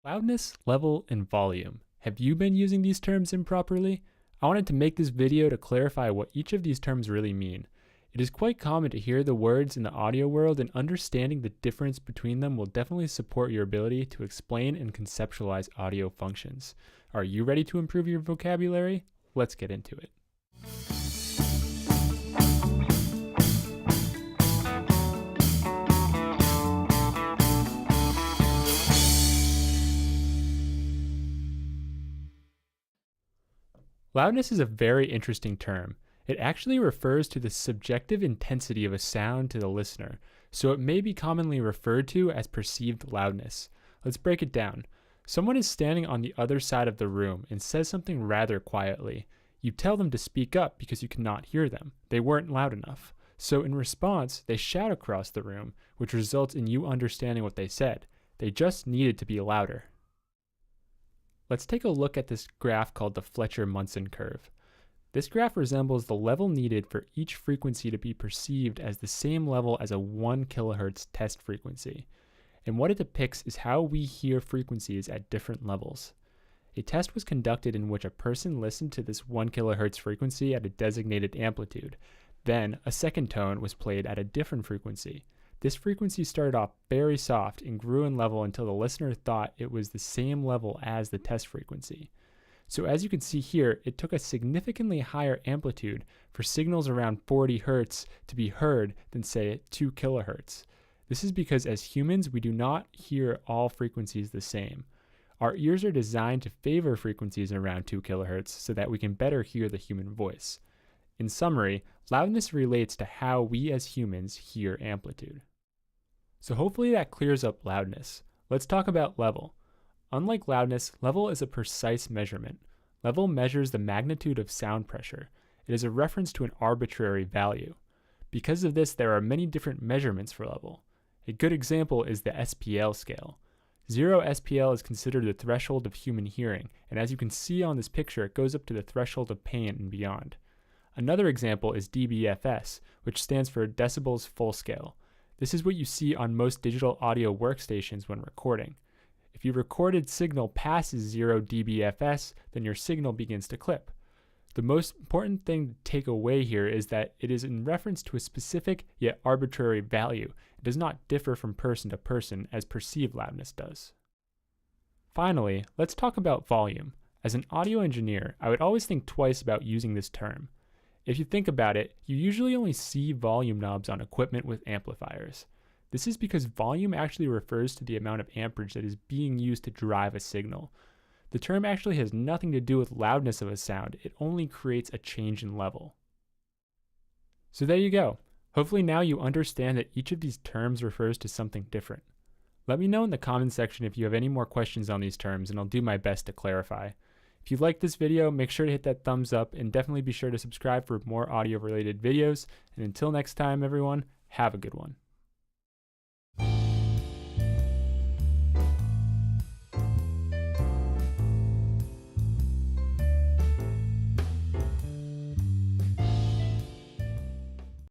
Loudness, level, and volume. Have you been using these terms improperly? I wanted to make this video to clarify what each of these terms really mean. It is quite common to hear the words in the audio world, and understanding the difference between them will definitely support your ability to explain and conceptualize audio functions. Are you ready to improve your vocabulary? Let's get into it. Loudness is a very interesting term. It actually refers to the subjective intensity of a sound to the listener, so it may be commonly referred to as perceived loudness. Let's break it down. Someone is standing on the other side of the room and says something rather quietly. You tell them to speak up because you cannot hear them. They weren't loud enough. So in response, they shout across the room, which results in you understanding what they said. They just needed to be louder. Let's take a look at this graph called the Fletcher Munson curve. This graph resembles the level needed for each frequency to be perceived as the same level as a 1 kHz test frequency. And what it depicts is how we hear frequencies at different levels. A test was conducted in which a person listened to this 1 kHz frequency at a designated amplitude. Then, a second tone was played at a different frequency. This frequency started off very soft and grew in level until the listener thought it was the same level as the test frequency. So as you can see here, it took a significantly higher amplitude for signals around 40 Hz to be heard than, say, 2 kHz. This is because as humans, we do not hear all frequencies the same. Our ears are designed to favor frequencies around 2 kHz so that we can better hear the human voice. In summary, loudness relates to how we as humans hear amplitude. So hopefully that clears up loudness. Let's talk about level. Unlike loudness, level is a precise measurement. Level measures the magnitude of sound pressure. It is a reference to an arbitrary value. Because of this, there are many different measurements for level. A good example is the SPL scale. 0 SPL is considered the threshold of human hearing, and as you can see on this picture, it goes up to the threshold of pain and beyond. Another example is dBFS, which stands for decibels full scale. This is what you see on most digital audio workstations when recording. If your recorded signal passes 0 dBFS, then your signal begins to clip. The most important thing to take away here is that it is in reference to a specific yet arbitrary value. It does not differ from person to person as perceived loudness does. Finally, let's talk about volume. As an audio engineer, I would always think twice about using this term. If you think about it, you usually only see volume knobs on equipment with amplifiers. This is because volume actually refers to the amount of amperage that is being used to drive a signal. The term actually has nothing to do with loudness of a sound, it only creates a change in level. So there you go. Hopefully now you understand that each of these terms refers to something different. Let me know in the comments section if you have any more questions on these terms, and I'll do my best to clarify. If you liked this video, make sure to hit that thumbs up and definitely be sure to subscribe for more audio related videos. And until next time, everyone, have a good one.